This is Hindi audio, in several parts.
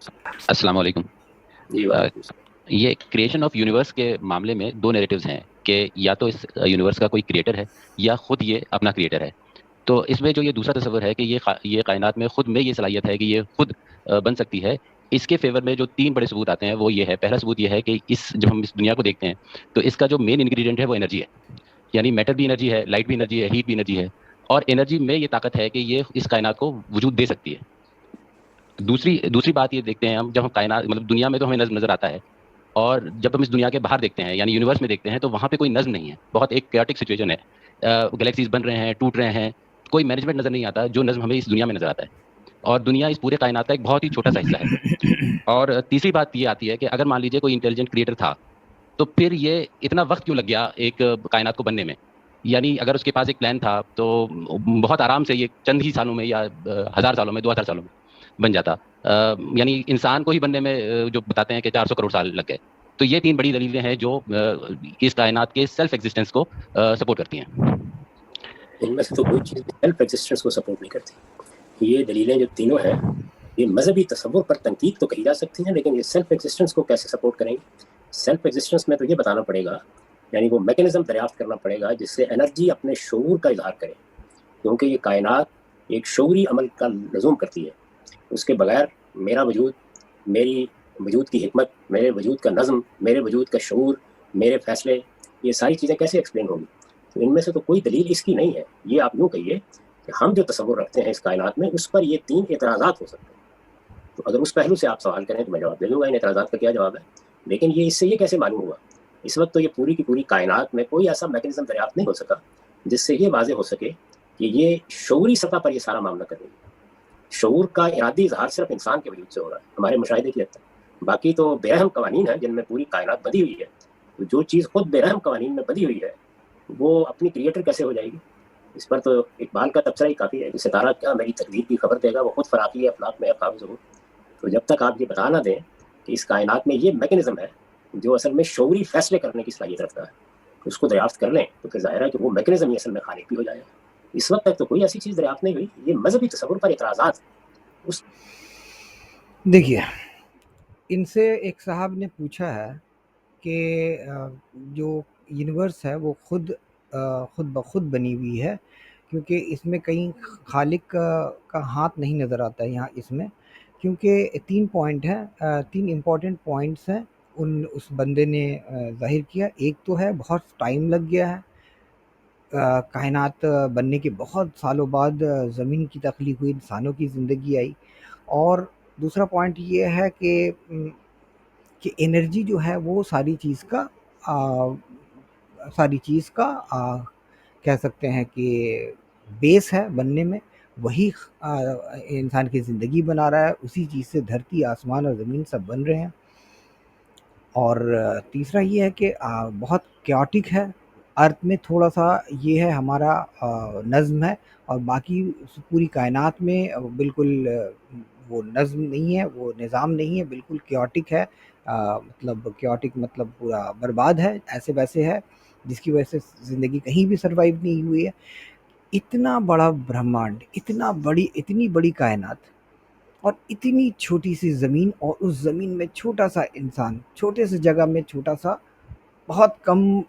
अस्सलाम वालेकुम। जी, अ, वालेकुम सलाम। ये क्रिएशन ऑफ यूनिवर्स के मामले में दो नैरेटिव्स हैं कि या तो इस यूनिवर्स का कोई क्रिएटर है या खुद ये अपना क्रिएटर है। तो इसमें जो ये दूसरा तस्वर है कि ये कायनात में खुद में ये सलाहियत है कि ये खुद बन सकती है। इसके फेवर में जो तीन बड़े सबूत आते हैं वो ये है। पहला सबूत ये है कि इस जब हम इस दुनिया को देखते हैं तो इसका जो मेन इंग्रेडिएंट है वो एनर्जी है। यानी मैटर भी एनर्जी है, लाइट भी एनर्जी है, हीट भी एनर्जी है। और एनर्जी में ये ताकत है कि ये इस कायनात को वजूद दे सकती है। दूसरी दूसरी बात ये देखते हैं हम, जब हम कायनात मतलब दुनिया में तो हमें नज़र नजर आता है। और जब हम इस दुनिया के बाहर देखते हैं यानी यूनिवर्स में देखते हैं तो वहां पे कोई नज्म नहीं है, बहुत एक कैटिक सिचुएशन है। गैलेक्सीज बन रहे हैं, टूट रहे हैं, कोई मैनेजमेंट नजर नहीं आता जो नज्म हमें इस दुनिया में नजर आता है। और दुनिया इस पूरे कायनात का एक बहुत ही छोटा सा हिस्सा है। और तीसरी बात ये आती है कि अगर मान लीजिए कोई इंटेलिजेंट क्रिएटर था तो फिर ये इतना वक्त क्यों लग गया एक कायनात को बनने में। यानी अगर उसके पास एक प्लान था तो बहुत आराम से ये चंद ही सालों में या 1000 सालों में, 2000 सालों में बन जाता। यानी इंसान को ही बनने में जो बताते हैं कि 400 करोड़ साल लग गए। तो ये तीन बड़ी दलीलें हैं जो इस कायनात के सेल्फ एग्जिस्टेंस को सपोर्ट करती हैं। इनमें से तो कोई चीज़ भी सेल्फ एग्जिस्टेंस को सपोर्ट नहीं करती। ये दलीलें जो तीनों हैं, ये मजहबी तसव्वुर पर तनकीद तो कही जा सकती हैं, लेकिन ये सेल्फ एग्जिस्टेंस को कैसे सपोर्ट करेंगे? सेल्फ एग्जिस्टेंस में तो ये बताना पड़ेगा, यानी वो मैकेनिज्म दरियाफ्त करना पड़ेगा जिससे एनर्जी अपने शऊर का इजहार करे, क्योंकि ये कायनात एक शऊरी अमल का लजूम करती है। उसके बगैर मेरा वजूद, मेरी वजूद की हिकमत, मेरे वजूद का नज़म, मेरे वजूद का शऊर, मेरे फैसले, ये सारी चीज़ें कैसे एक्सप्लेन होंगी? तो इनमें से तो कोई दलील इसकी नहीं है। ये आप यूँ कहिए कि हम जो तसव्वुर रखते हैं इस कायनात में, उस पर ये तीन एतराज़ात हो सकते हैं। तो अगर उस पहलू से आप सवाल करें तो मैं जवाब दे दूंगा, इन एतराज़ात का क्या जवाब है। लेकिन ये इससे ये कैसे मालूम हुआ? इस वक्त तो ये पूरी की पूरी कायनात में कोई ऐसा मैकेनिज्म दरियाफ्त नहीं हो सका जिससे ये वाजे हो सके कि ये शऊरी सतह पर ये सारा मामला कर रही है। शऊर का इरादी इजहार सिर्फ इंसान के वजूद से हो रहा है, हमारे मुशाहिदे की हद तक। बाकी तो बेरहम कवानीन है जिनमें पूरी कायनात बंधी हुई है। तो जो चीज़ खुद बेरहम कवानीन में बंधी हुई है, वो अपनी क्रिएटर कैसे हो जाएगी? इस पर तो इकबाल का तबसरा ही काफ़ी है कि सितारा क्या मेरी तकदीर की खबर देगा, वो खुद फराकी अफलाक में काबिज हो। तो जब तक आप ये बता ना दें कि इस कायनात में ये मैकेनिज्म है जो असल में शऊरी फैसले करने की सलाहियत रखता है, उसको दरियाफ्त कर लें तो फिर जाहिर है कि वो मैकेनिज्म ही असल में खालिक भी हो जाएगा। इस वक्त तक तो कोई ऐसी चीज़ दरियाफ्त नहीं हुई। ये मजहबी तसव्वुर पर इतराज़ात उस देखिए, इनसे एक साहब ने पूछा है कि जो यूनिवर्स है वो खुद ब खुद बनी हुई है, क्योंकि इसमें कहीं खालिक का हाथ नहीं नज़र आता है यहाँ इसमें। क्योंकि 3 पॉइंट हैं, 3 इम्पोर्टेंट पॉइंट्स हैं उन उस बंदे ने ज़ाहिर किया। एक तो है बहुत टाइम लग गया है, कायनात बनने के बहुत सालों बाद ज़मीन की तख्लीक हुई, इंसानों की ज़िंदगी आई। और दूसरा पॉइंट ये है कि एनर्जी जो है वो सारी चीज़ का कह सकते हैं कि बेस है बनने में। वही इंसान की ज़िंदगी बना रहा है, उसी चीज़ से धरती, आसमान और ज़मीन सब बन रहे हैं। और तीसरा ये है कि बहुत कैओटिक है। अर्थ में थोड़ा-सा ये है हमारा नज़्म है, और बाकी पूरी कायनात में बिल्कुल वो नज़्म नहीं है, वो निज़ाम नहीं है, बिल्कुल कैओटिक है। मतलब कैओटिक मतलब पूरा बर्बाद है, ऐसे-वैसे है, जिसकी वजह से ज़िंदगी कहीं भी सर्वाइव नहीं हुई है। इतना बड़ा ब्रह्मांड, इतनी बड़ी कायनात, और इतनी छोटी-सी ज़मीन, और उस ज़मीन में छोटा-सा इंसान, छोटे से जगह में छोटा-सा, बहुत कम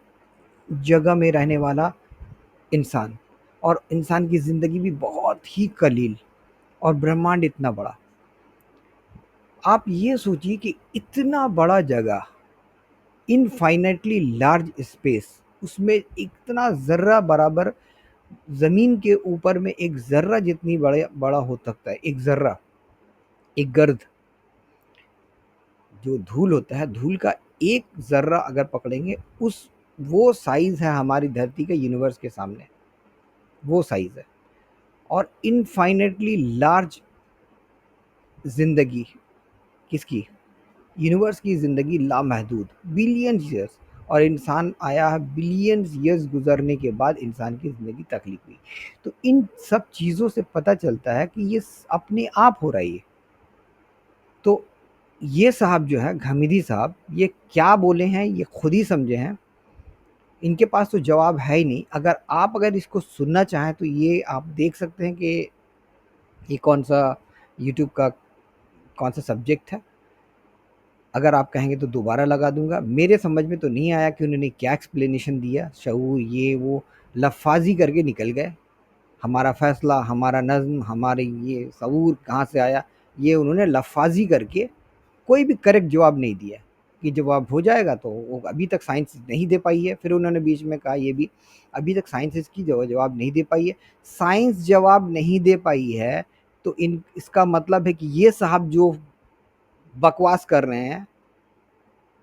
जगह में रहने वाला इंसान, और इंसान की ज़िंदगी भी बहुत ही कलील, और ब्रह्मांड इतना बड़ा। आप ये सोचिए कि इतना बड़ा जगह, इनफ़ाइनाइटली लार्ज स्पेस, उसमें इतना ज़र्रा बराबर, ज़मीन के ऊपर में एक ज़र्रा जितनी बड़ा हो सकता है, एक ज़र्रा, एक गर्द। जो धूल होता है, धूल का एक ज़र्रा अगर पकड़ेंगे, उस वो साइज़ है हमारी धरती का यूनिवर्स के सामने, वो साइज़ है। और इनफ़ाइनाइटली लार्ज ज़िंदगी किसकी? यूनिवर्स की ज़िंदगी लामहदूद, बिलियंस ईयर्स, और इंसान आया है बिलियंस ईयर्स गुज़रने के बाद इंसान की ज़िंदगी तख्लीक हुई। तो इन सब चीज़ों से पता चलता है कि ये अपने आप हो रही है। तो ये साहब जो है, घामिदी साहब, ये क्या बोले हैं ये खुद ही समझे हैं। इनके पास तो जवाब है ही नहीं। अगर इसको सुनना चाहें तो ये आप देख सकते हैं कि ये कौन सा यूट्यूब का कौन सा सब्जेक्ट है। अगर आप कहेंगे तो दोबारा लगा दूंगा। मेरे समझ में तो नहीं आया कि उन्होंने क्या एक्सप्लेनेशन दिया। शऊर ये वो लफाजी करके निकल गए। हमारा फैसला, हमारा नज़्म, हमारे ये शऊर कहाँ से आया, ये उन्होंने लफाजी करके कोई भी करेक्ट जवाब नहीं दिया कि जवाब हो जाएगा। तो वो अभी तक साइंस नहीं दे पाई है। फिर उन्होंने बीच में कहा ये भी, अभी तक साइंस इसकी जवाब नहीं दे पाई है। साइंस जवाब नहीं दे पाई है तो इसका मतलब है कि ये साहब जो बकवास कर रहे हैं,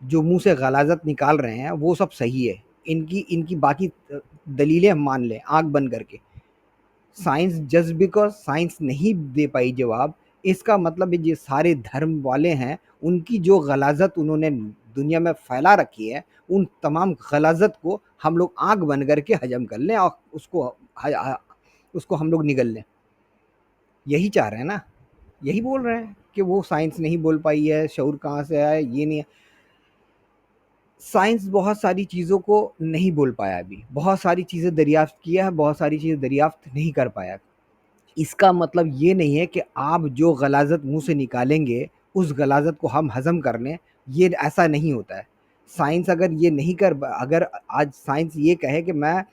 जो मुंह से गलाजत निकाल रहे हैं, वो सब सही है। इनकी इनकी बाकी दलीलें हम मान लें आंख बंद करके। साइंस, जस्ट बिकॉज साइंस नहीं दे पाई जवाब, इसका मतलब ये सारे धर्म वाले हैं, उनकी जो गलाजत उन्होंने दुनिया में फैला रखी है, उन तमाम गलाजत को हम लोग आंख बंद करके हजम कर लें और उसको हम लोग निगल लें। यही चाह रहे हैं ना, यही बोल रहे हैं कि वो साइंस नहीं बोल पाई है, शऊर कहाँ से आया, ये नहीं है। साइंस बहुत सारी चीज़ों को नहीं बोल पाया अभी, बहुत सारी चीज़ें दरियाफ्त किया है, बहुत सारी चीज़ें दरियाफ्त नहीं कर पाया। इसका मतलब ये नहीं है कि आप जो गलाजत मुंह से निकालेंगे उस गलाजत को हम हजम कर लें, ये ऐसा नहीं होता है। साइंस अगर ये नहीं कर, अगर आज साइंस ये कहे कि मैं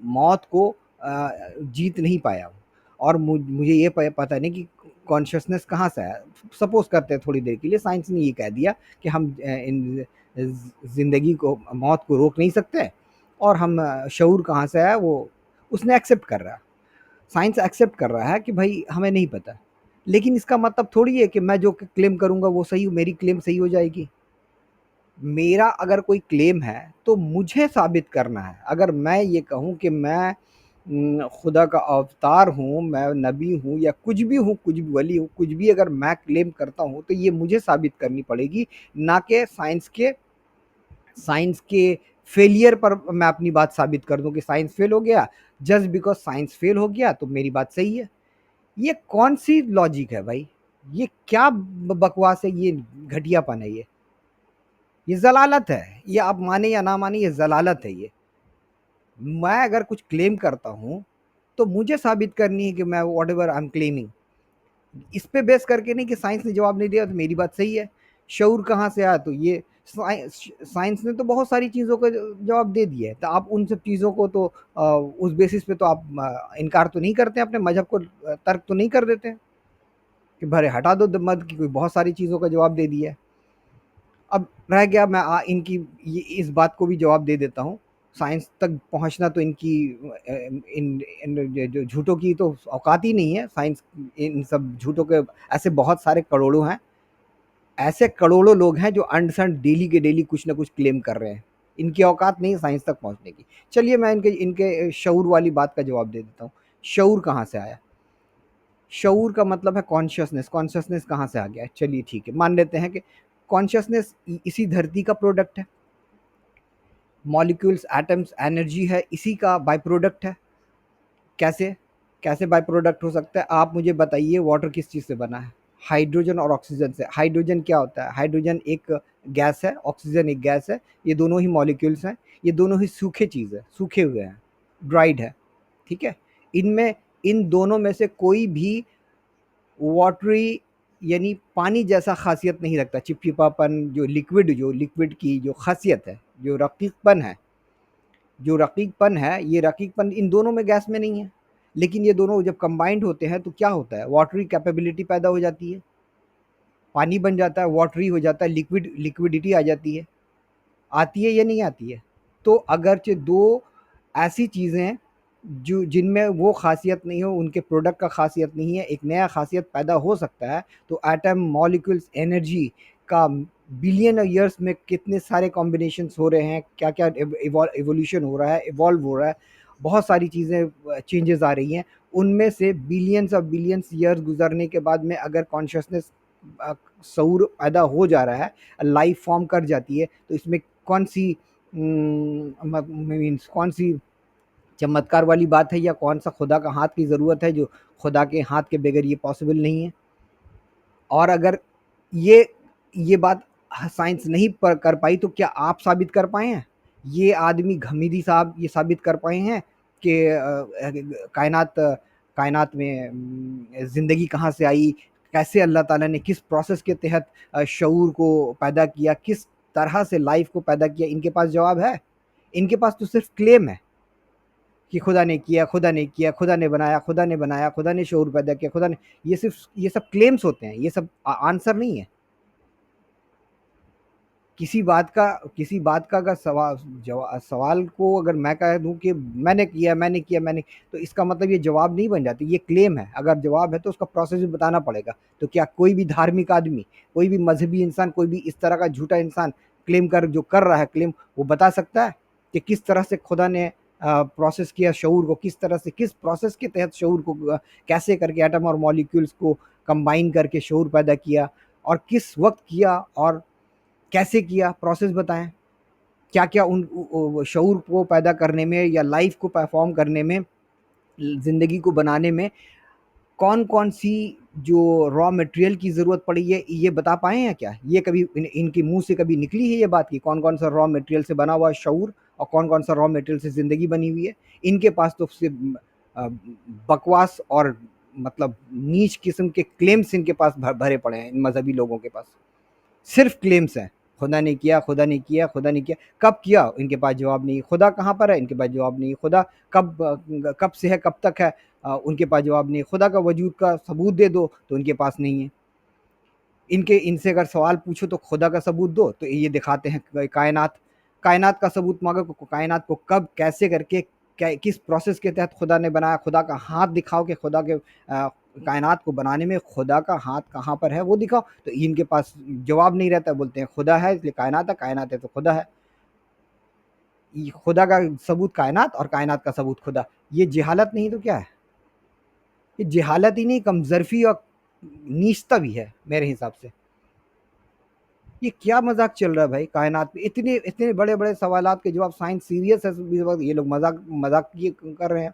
मौत को जीत नहीं पाया हूँ और मुझे ये पता नहीं कि कॉन्शियसनेस कहाँ से आया। सपोज करते हैं थोड़ी देर के लिए साइंस ने ये कह दिया कि हम इन ज़िंदगी को, मौत को रोक नहीं सकते और हम शऊर कहाँ से आया वो उसने एक्सेप्ट कर रहा है। साइंस एक्सेप्ट कर रहा है कि भाई हमें नहीं पता, लेकिन इसका मतलब थोड़ी है कि मैं जो क्लेम करूंगा वो सही, मेरी क्लेम सही हो जाएगी। मेरा अगर कोई क्लेम है तो मुझे साबित करना है। अगर मैं ये कहूं कि मैं खुदा का अवतार हूं, मैं नबी हूं या कुछ भी हूं, कुछ भी वली हूं, कुछ भी अगर मैं क्लेम करता हूं तो ये मुझे साबित करनी पड़ेगी, ना कि साइंस के फेलियर पर मैं अपनी बात साबित कर दूं कि साइंस फेल हो गया, जस्ट बिकॉज साइंस फेल हो गया तो मेरी बात सही है। ये कौन सी लॉजिक है भाई? ये क्या बकवास है? ये घटियापन है, ये जलालत है। ये आप माने या ना माने, ये जलालत है। ये मैं अगर कुछ क्लेम करता हूं तो मुझे साबित करनी है कि मैं what ever I am claiming, इस पे बेस करके नहीं कि साइंस ने जवाब नहीं दिया तो मेरी बात सही है। शऊर कहाँ से आया? तो ये साइंस ने तो बहुत सारी चीज़ों का जवाब दे दिया है, तो आप उन सब चीज़ों को तो उस बेसिस पे तो आप इनकार तो नहीं करते, अपने मजहब को तर्क तो नहीं कर देते कि भरे हटा दो मत की कोई बहुत सारी चीज़ों का जवाब दे दिया है। अब रह गया, मैं इनकी इस बात को भी जवाब दे देता हूँ। साइंस तक पहुँचना तो इनकी इन जो झूठों की तो औकात ही नहीं है। साइंस इन सब झूठों के ऐसे बहुत सारे करोड़ों हैं, ऐसे करोड़ों लोग हैं जो अंडसंड डेली के डेली कुछ ना कुछ क्लेम कर रहे हैं। इनकी औकात नहीं साइंस तक पहुंचने की। चलिए मैं इनके इनके शऊर वाली बात का जवाब दे देता हूँ। शऊर कहाँ से आया? शऊर का मतलब है कॉन्शियसनेस। कॉन्शियसनेस कहाँ से आ गया? चलिए ठीक है, मान लेते हैं कि कॉन्शियसनेस इसी धरती का प्रोडक्ट है। मॉलिक्यूल्स, एटम्स, एनर्जी है, इसी का बाय प्रोडक्ट है। कैसे कैसे बाय प्रोडक्ट हो सकता है? आप मुझे बताइए, वाटर किस चीज़ से बना है? हाइड्रोजन और ऑक्सीजन से। हाइड्रोजन क्या होता है? हाइड्रोजन एक गैस है, ऑक्सीजन एक गैस है। ये दोनों ही मॉलिक्यूल्स हैं, ये दोनों ही सूखे चीज़ है, सूखे हुए हैं, ड्राइड है, ठीक है। इनमें, इन दोनों में से कोई भी वाटरी यानी पानी जैसा खासियत नहीं रखता। चिपचिपापन, जो लिक्विड की जो खासियत है, जो रकीकपन है, ये रकीकपन इन दोनों में, गैस में नहीं है। लेकिन ये दोनों जब कंबाइंड होते हैं तो क्या होता है? वाटरी कैपेबिलिटी पैदा हो जाती है, पानी बन जाता है, वाटरी हो जाता है, लिक्विडिटी आ जाती है। आती है या नहीं आती है? तो अगरचे दो ऐसी चीज़ें जो जिनमें वो खासियत नहीं हो, उनके प्रोडक्ट का खासियत नहीं है, एक नया खासियत पैदा हो सकता है। तो एटम, मॉलिक्यूल्स, एनर्जी का बिलियन ईयर्स में कितने सारे कॉम्बिनेशंस हो रहे हैं, क्या क्या एवोल्यूशन हो रहा है, इवॉल्व हो रहा है, बहुत सारी चीज़ें चेंजेस आ रही हैं। उनमें से बिलियंस ऑफ बिलियंस ईयर्स गुजरने के बाद में अगर कॉन्शियसनेस, शऊर पैदा हो जा रहा है, लाइफ फॉर्म कर जाती है, तो इसमें कौन सी मीन्स कौन सी चमत्कार वाली बात है, या कौन सा खुदा का हाथ की ज़रूरत है जो खुदा के हाथ के बगैर ये पॉसिबल नहीं है? और अगर ये बात साइंस नहीं कर पाई तो क्या आप साबित कर पाए हैं? ये आदमी घमीरी साहब ये साबित कर पाए हैं कि कायनात कायनात में ज़िंदगी कहाँ से आई, कैसे अल्लाह ताला ने किस प्रोसेस के तहत शऊर को पैदा किया, किस तरह से लाइफ को पैदा किया, इनके पास जवाब है? इनके पास तो सिर्फ क्लेम है कि खुदा ने किया, खुदा ने किया, खुदा ने बनाया, खुदा ने बनाया, खुदा ने शऊर पैदा किया, खुदा ने, ये सब क्लेम्स होते हैं, ये सब आंसर नहीं है। किसी बात का अगर सवाल को अगर मैं कह दूं कि मैंने किया, तो इसका मतलब ये जवाब नहीं बन जाती, ये क्लेम है। अगर जवाब है तो उसका प्रोसेस भी बताना पड़ेगा। तो क्या कोई भी धार्मिक आदमी, कोई भी मजहबी इंसान, कोई भी इस तरह का झूठा इंसान क्लेम कर रहा है क्लेम, वो बता सकता है कि किस तरह से खुदा ने प्रोसेस किया शऊर को, किस प्रोसेस के तहत शऊर को कैसे करके एटम और मॉलिक्यूल्स को कंबाइन करके शऊर पैदा किया, और किस वक्त किया और कैसे किया, प्रोसेस बताएं। क्या क्या उन शऊर को पैदा करने में या लाइफ को परफॉर्म करने में, ज़िंदगी को बनाने में कौन कौन सी जो रॉ मटेरियल की ज़रूरत पड़ी है, ये बता पाए हैं क्या? ये कभी इनके मुंह से कभी निकली है ये बात कि कौन कौन सा रॉ मटेरियल से बना हुआ है शऊर और कौन कौन सा रॉ मटेरियल से ज़िंदगी बनी हुई है? इनके पास तो सिर्फ बकवास और मतलब नीच किस्म के क्लेम्स इनके पास भरे पड़े हैं, इन मजहबी लोगों के पास सिर्फ क्लेम्स हैं। खुदा ने किया, खुदा ने किया, खुदा ने किया। कब किया? इनके पास जवाब नहीं। खुदा कहाँ पर है? इनके पास जवाब नहीं। खुदा कब से है, कब तक है? उनके पास जवाब नहीं। खुदा का वजूद का सबूत दे दो तो उनके पास नहीं है। इनसे अगर सवाल पूछो तो खुदा का सबूत दो तो ये दिखाते हैं कायनात का सबूत मांगो, कायनात को कब कैसे करके किस प्रोसेस के तहत खुदा ने बनाया, खुदा का हाथ दिखाओ कि खुदा के कायनात को बनाने में खुदा का हाथ कहाँ पर है वो दिखाओ। तो इनके पास जवाब नहीं रहता, बोलते हैं खुदा है इसलिए कायनात है तो खुदा है। खुदा का सबूत कायनात और कायनात का सबूत खुदा, ये जहालत नहीं तो क्या है? ये जहालत ही नहीं, कमजरफी और नीचता भी है मेरे हिसाब से। ये क्या मजाक चल रहा है भाई? कायनात पे इतने इतने बड़े बड़े सवालात के जवाब, साइंस सीरियस है, ये लोग मजाक ये कर रहे हैं,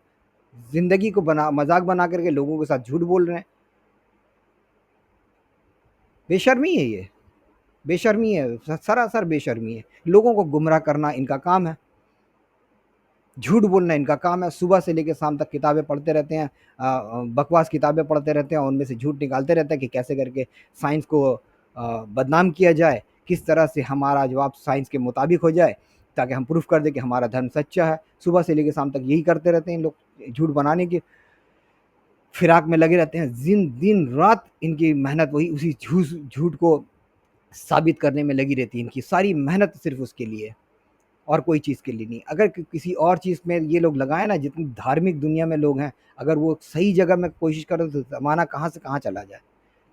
जिंदगी को मजाक बना करके लोगों के साथ झूठ बोल रहे हैं। बेशर्मी है ये, बेशर्मी है, सरासर बेशर्मी है। लोगों को गुमराह करना इनका काम है, झूठ बोलना इनका काम है। सुबह से लेकर शाम तक किताबें पढ़ते रहते हैं, बकवास किताबें पढ़ते रहते हैं, उनमें से झूठ निकालते रहते हैं कि कैसे करके साइंस को बदनाम किया जाए, किस तरह से हमारा जवाब साइंस के मुताबिक हो जाए ताकि हम प्रूफ कर दें कि हमारा धर्म सच्चा है। सुबह से लेकर शाम तक यही करते रहते हैं इन लोग, झूठ बनाने की फिराक में लगे रहते हैं। दिन रात इनकी मेहनत वही उसी झूठ को साबित करने में लगी रहती है। इनकी सारी मेहनत सिर्फ उसके लिए और कोई चीज़ के लिए नहीं। अगर किसी और चीज़ में ये लोग लगाए ना, जितनी धार्मिक दुनिया में लोग हैं, अगर वो सही जगह में कोशिश करें तो ज़माना कहाँ से कहाँ चला जाए,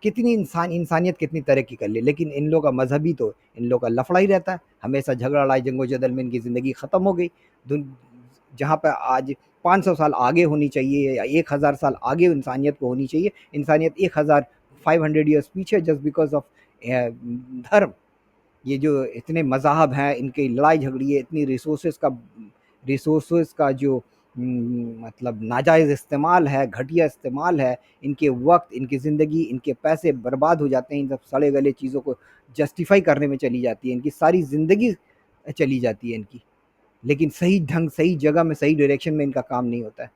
कितनी इंसानियत कितनी तरक्की कर ले। लेकिन इन लोगों का मजहबी तो इन लोगों का लफड़ा ही रहता है, हमेशा झगड़ा लड़ाई जंगो जदल में इनकी ज़िंदगी ख़त्म हो गई। जहाँ पर आज 500 साल आगे होनी चाहिए या 1000 साल आगे इंसानियत को होनी चाहिए, इंसानियत 1500 ईयर्स पीछे जस्ट बिकॉज ऑफ धर्म। ये जो इतने मज़ाहब हैं, इनकी लड़ाई झगड़ी है, इतनी रिसोर्सेस का जो मतलब नाजायज़ इस्तेमाल है, घटिया इस्तेमाल है, इनके वक्त, इनकी ज़िंदगी, इनके पैसे बर्बाद हो जाते हैं, इन सब सड़े गले चीज़ों को जस्टिफाई करने में चली जाती है, इनकी सारी ज़िंदगी चली जाती है इनकी। लेकिन सही ढंग, सही जगह में, सही डायरेक्शन में इनका काम नहीं होता है।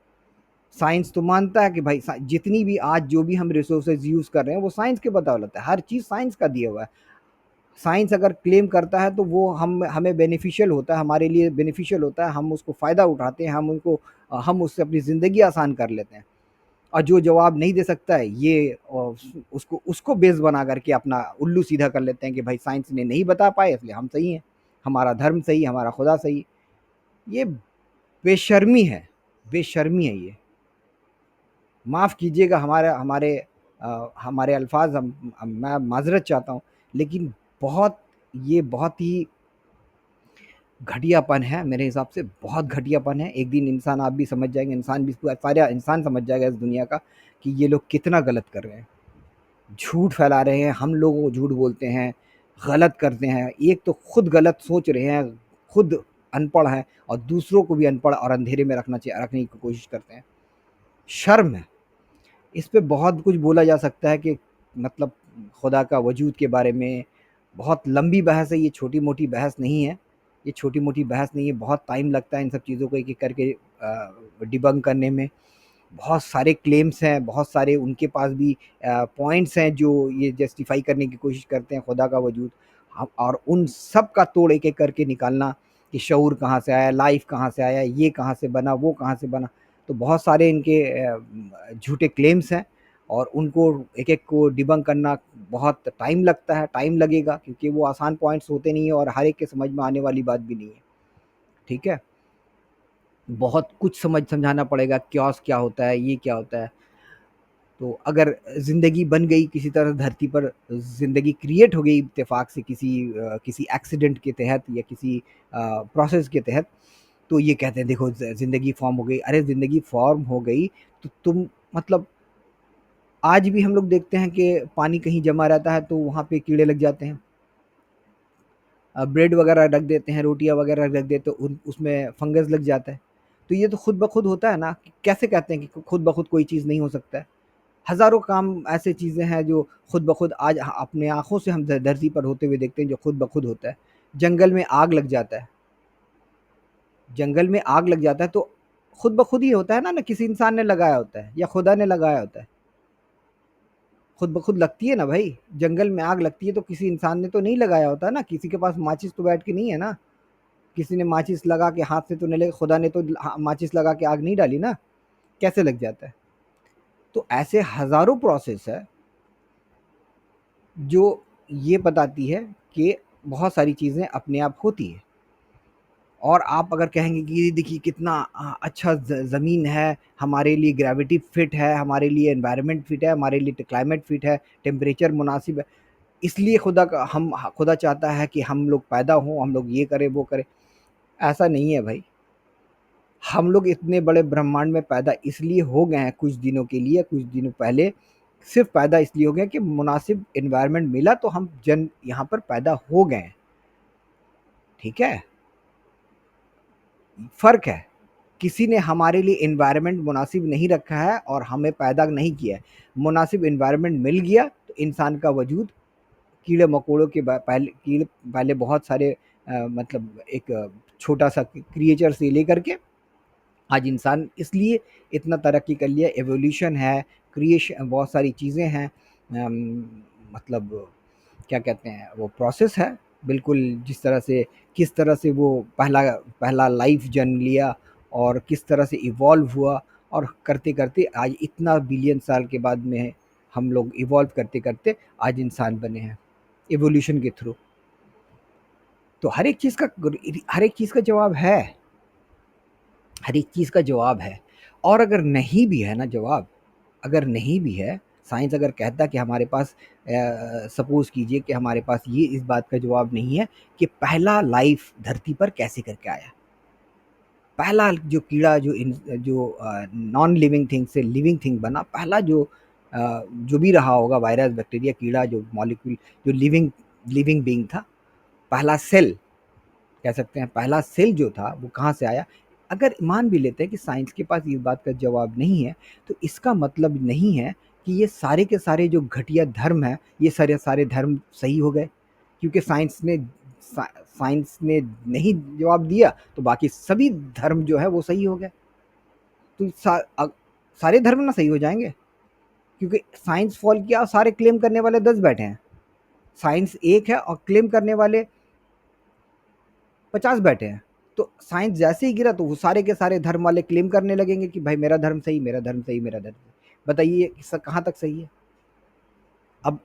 साइंस तो मानता है कि भाई जितनी भी आज जो भी हम रिसोर्सेज यूज़ कर रहे हैं वो साइंस के बदौलत है, हर चीज़ साइंस का दिया हुआ है। साइंस अगर क्लेम करता है तो वो हमें बेनिफिशियल होता है, हमारे लिए बेनिफिशियल होता है, हम उसको फ़ायदा उठाते हैं, हम उससे अपनी ज़िंदगी आसान कर लेते हैं। और जो जवाब नहीं दे सकता है ये उसको बेस बना करके अपना उल्लू सीधा कर लेते हैं कि भाई साइंस ने नहीं बता पाए इसलिए हम सही हैं, हमारा धर्म सही, हमारा खुदा सही। ये बेशर्मी है, बेशर्मी है ये। माफ़ कीजिएगा हमारे अल्फाज, मैं माजरत चाहता हूँ, लेकिन बहुत ही घटियापन है मेरे हिसाब से, बहुत घटियापन है। एक दिन इंसान, आप भी समझ जाएंगे, इंसान भी, सारा इंसान समझ जाएगा इस दुनिया का कि ये लोग कितना गलत कर रहे हैं, झूठ फैला रहे हैं, हम लोगों को झूठ बोलते हैं, गलत करते हैं। एक तो खुद गलत सोच रहे हैं, खुद अनपढ़ हैं, और दूसरों को भी अनपढ़ और अंधेरे में रखने की कोशिश करते हैं। शर्म है। इस पे बहुत कुछ बोला जा सकता है कि मतलब खुदा का वजूद के बारे में बहुत लंबी बहस है, ये छोटी मोटी बहस नहीं है, ये छोटी मोटी बहस नहीं है। बहुत टाइम लगता है इन सब चीज़ों को एक एक करके डिबंक करने में, बहुत सारे क्लेम्स हैं, बहुत सारे उनके पास भी पॉइंट्स हैं जो ये जस्टिफाई करने की कोशिश करते हैं खुदा का वजूद। और उन सब का तोड़ एक एक करके निकालना कि शऊर कहाँ से आया, लाइफ कहाँ से आया, ये कहाँ से बना, वो कहाँ से बना। तो बहुत सारे इनके झूठे क्लेम्स हैं और उनको एक एक को डिबंक करना बहुत टाइम लगता है, टाइम लगेगा, क्योंकि वो आसान पॉइंट्स होते नहीं है और हर एक के समझ में आने वाली बात भी नहीं है। ठीक है, बहुत कुछ समझाना पड़ेगा, क्योस क्या होता है, ये क्या होता है। तो अगर ज़िंदगी बन गई किसी तरह धरती पर, ज़िंदगी क्रिएट हो गई इत्तेफाक से किसी एक्सीडेंट के तहत या किसी प्रोसेस के तहत, तो ये कहते हैं देखो ज़िंदगी फॉर्म हो गई। अरे ज़िंदगी फॉर्म हो गई तो तुम मतलब आज भी हम लोग देखते हैं कि पानी कहीं जमा रहता है तो वहाँ पे कीड़े लग जाते हैं। ब्रेड वगैरह रख देते हैं, रोटियाँ वगैरह रख देते हैं, उसमें फंगस लग जाता है। तो ये तो खुद ब खुद होता है ना। कैसे कहते हैं कि खुद ब खुद कोई चीज़ नहीं हो सकता है? हज़ारों काम ऐसे चीज़ें हैं जो खुद ब खुद आज अपने आँखों से हम धरती पर होते हुए देखते हैं, जो खुद ब खुद होता है। जंगल में आग लग जाता है, जंगल में आग लग जाता है तो खुद ब खुद ही होता है ना, किसी इंसान ने लगाया होता है या खुदा ने लगाया होता है। खुद ब खुद लगती है ना भाई, जंगल में आग लगती है तो किसी इंसान ने तो नहीं लगाया होता ना, किसी के पास माचिस तो बैठ के नहीं है ना, किसी ने माचिस लगा के हाथ से तो नहीं लगा, खुदा ने तो माचिस लगा के आग नहीं डाली ना, कैसे लग जाता है? तो ऐसे हज़ारों प्रोसेस है जो ये बताती है कि बहुत सारी चीज़ें अपने आप होती है। और आप अगर कहेंगे कि ये देखिए कितना अच्छा ज़मीन है, हमारे लिए ग्रेविटी फिट है, हमारे लिए एनवायरनमेंट फिट है, हमारे लिए क्लाइमेट फिट है, टेम्परेचर मुनासिब है, इसलिए खुदा चाहता है कि हम लोग पैदा हों, हम लोग ये करें, वो करें। ऐसा नहीं है भाई। हम लोग इतने बड़े ब्रह्मांड में पैदा इसलिए हो गए हैं कुछ दिनों के लिए, कुछ दिनों पहले सिर्फ़ पैदा इसलिए हो गए कि मुनासिब एनवायरनमेंट मिला तो हम यहाँ पर पैदा हो गए हैं। ठीक है? फ़र्क है। किसी ने हमारे लिए एनवायरनमेंट मुनासिब नहीं रखा है और हमें पैदा नहीं किया है। मुनासिब एनवायरनमेंट मिल गया तो इंसान का वजूद कीड़े-मकोड़ों के पहले बहुत सारे मतलब एक छोटा-सा क्रिएचर से लेकर के आज इंसान इसलिए इतना तरक्की कर लिया, एवोल्यूशन है, क्रिएशन बहुत सारी चीज़ें हैं। मतलब क्या कहते हैं वो प्रोसेस है, बिल्कुल किस तरह से वो पहला पहला लाइफ जन्म लिया और किस तरह से इवॉल्व हुआ और करते-करते आज इतना बिलियन साल के बाद में हम लोग इवॉल्व करते-करते आज इंसान बने हैं, एवोल्यूशन के थ्रू। तो हर एक चीज़ का जवाब है, हर एक चीज़ का जवाब है। और अगर नहीं भी है ना जवाब, अगर नहीं भी है, साइंस अगर कहता कि हमारे पास सपोज़ कीजिए कि हमारे पास ये इस बात का जवाब नहीं है कि पहला लाइफ़ धरती पर कैसे करके आया। पहला जो कीड़ा जो नॉन लिविंग थिंग से लिविंग थिंग बना, पहला जो भी रहा होगा वायरस, बैक्टीरिया, कीड़ा, जो मॉलिक्यूल, जो लिविंग बीइंग था, पहला सेल कह सकते हैं, पहला सेल जो था वो कहाँ से आया। अगर मान भी लेते हैं कि साइंस के पास इस बात का जवाब नहीं है, तो इसका मतलब नहीं है कि ये सारे के सारे जो घटिया धर्म हैं, ये सारे सारे धर्म सही हो गए, क्योंकि साइंस ने नहीं जवाब दिया तो बाकी सभी धर्म जो है वो सही हो गए। तो सारे धर्म ना सही हो जाएंगे, क्योंकि साइंस फॉल किया और सारे क्लेम करने वाले 10 बैठे हैं। साइंस एक है और क्लेम करने वाले 50 बैठे हैं। तो साइंस जैसे ही गिरा तो वो सारे के सारे धर्म वाले क्लेम करने लगेंगे कि भाई मेरा धर्म सही, मेरा धर्म सही, मेरा धर्म सही। बताइए कहाँ तक सही है? अब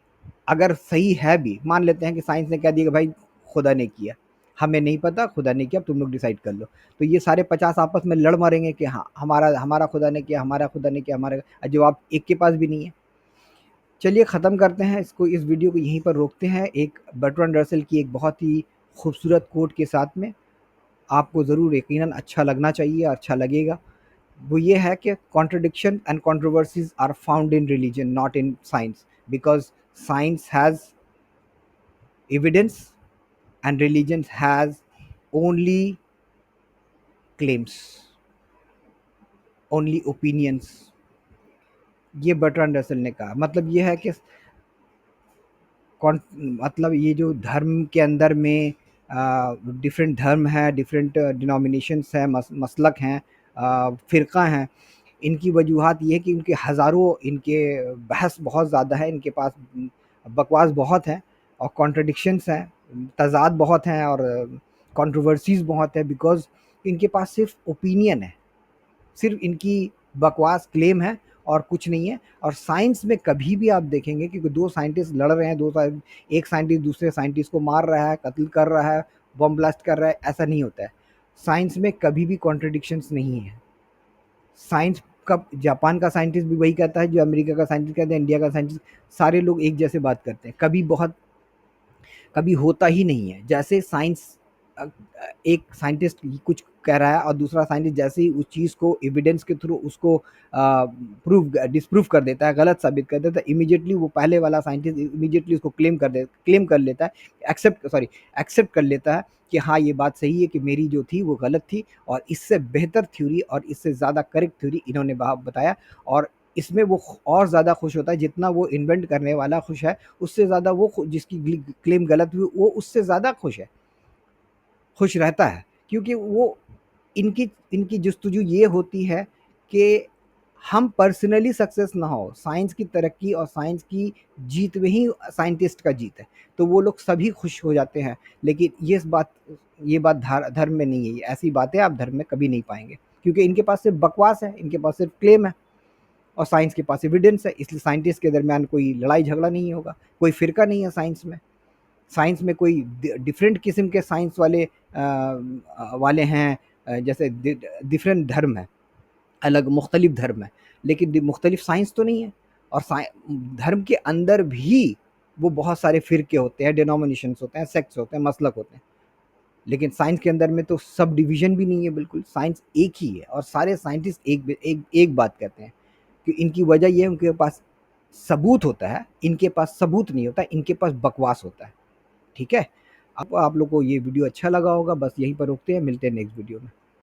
अगर सही है भी, मान लेते हैं कि साइंस ने कह दिया कि भाई खुदा ने किया, हमें नहीं पता, खुदा ने किया, तुम लोग डिसाइड कर लो। तो ये सारे 50 आपस में लड़ मरेंगे कि हाँ हमारा हमारा खुदा ने किया, हमारा खुदा ने किया, हमारा जवाब एक के पास भी नहीं है। चलिए ख़त्म करते हैं इसको, इस वीडियो को यहीं पर रोकते हैं एक बर्ट्रांड रसल की एक बहुत ही खूबसूरत कोट के साथ में। आपको ज़रूर यकीनन अच्छा लगना चाहिए, अच्छा लगेगा। वो ये है कि contradiction and controversies are found in religion not in science, because science has evidence and religion has only claims, only opinions. ये बर्ट्रांड रसल ने कहा। मतलब ये है कि मतलब ये जो धर्म के अंदर में डिफरेंट धर्म हैं, डिफरेंट डिनोमिनेशंस हैं, मसलक हैं, फ़िरक़ा हैं, इनकी वजूहात ये है कि इनके हज़ारों इनके बहस बहुत ज़्यादा है, इनके पास बकवास बहुत है और कॉन्ट्रडिक्शंस हैं, तज़ाद बहुत हैं और कंट्रोवर्सीज़ बहुत है, बिकॉज़ इनके पास सिर्फ ओपिनियन है, सिर्फ इनकी बकवास क्लेम है और कुछ नहीं है। और साइंस में कभी भी आप देखेंगे कि दो साइंटिस्ट लड़ रहे हैं, एक साइंटिस्ट दूसरे साइंटिस्ट को मार रहा है, कत्ल कर रहा है, बम ब्लास्ट कर रहा है, ऐसा नहीं होता है। साइंस में कभी भी कॉन्ट्रडिक्शंस नहीं है। साइंस का जापान का साइंटिस्ट भी वही कहता है जो अमेरिका का साइंटिस्ट कहता है, इंडिया का साइंटिस्ट, सारे लोग एक जैसे बात करते हैं। कभी होता ही नहीं है। जैसे साइंस एक साइंटिस्ट कुछ कह रहा है और दूसरा साइंटिस्ट जैसे ही उस चीज़ को एविडेंस के थ्रू उसको डिस्प्रूव कर देता है, गलत साबित कर देता है, इमीडिएटली वो पहले वाला साइंटिस्ट इमीडिएटली उसको क्लेम कर लेता है, एक्सेप्ट कर लेता है कि हाँ ये बात सही है कि मेरी जो थी वो गलत थी और इससे बेहतर थ्योरी और इससे ज़्यादा करेक्ट थ्योरी इन्होंने बताया। और इसमें वो और ज़्यादा खुश होता है, जितना वो इन्वेंट करने वाला खुश है, उससे ज़्यादा वो जिसकी क्लेम गलत हुई वो उससे ज़्यादा खुश रहता है। क्योंकि वो इनकी जस्तजू ये होती है कि हम पर्सनली सक्सेस ना हो, साइंस की तरक्की और साइंस की जीत में ही साइंटिस्ट का जीत है, तो वो लोग सभी खुश हो जाते हैं। लेकिन ये बात धर्म में नहीं है। ऐसी बातें आप धर्म में कभी नहीं पाएंगे, क्योंकि इनके पास सिर्फ बकवास है, इनके पास सिर्फ क्लेम है और साइंस के पास एविडेंस है। इसलिए साइंटिस्ट के दरमियान कोई लड़ाई झगड़ा नहीं होगा, कोई फिरका नहीं है साइंस में कोई डिफरेंट किस्म के साइंस वाले हैं, जैसे डिफरेंट धर्म है, अलग मुख्तलिफ धर्म है, लेकिन मुख्तलिफ साइंस तो नहीं है। और धर्म के अंदर भी वो बहुत सारे फिरके होते हैं, डिनोमिनेशंस होते हैं, सेक्ट्स होते हैं, मसलक होते हैं। लेकिन साइंस के अंदर में तो सब डिवीजन भी नहीं है, बिल्कुल साइंस एक ही है और सारे साइंटिस्ट एक बात कहते हैं कि इनकी वजह ये है उनके पास सबूत होता है, इनके पास सबूत नहीं होता, इनके पास बकवास होता है। ठीक है, आप लोग को ये वीडियो अच्छा लगा होगा, बस यहीं पर रोकते हैं, मिलते हैं नेक्स्ट वीडियो में।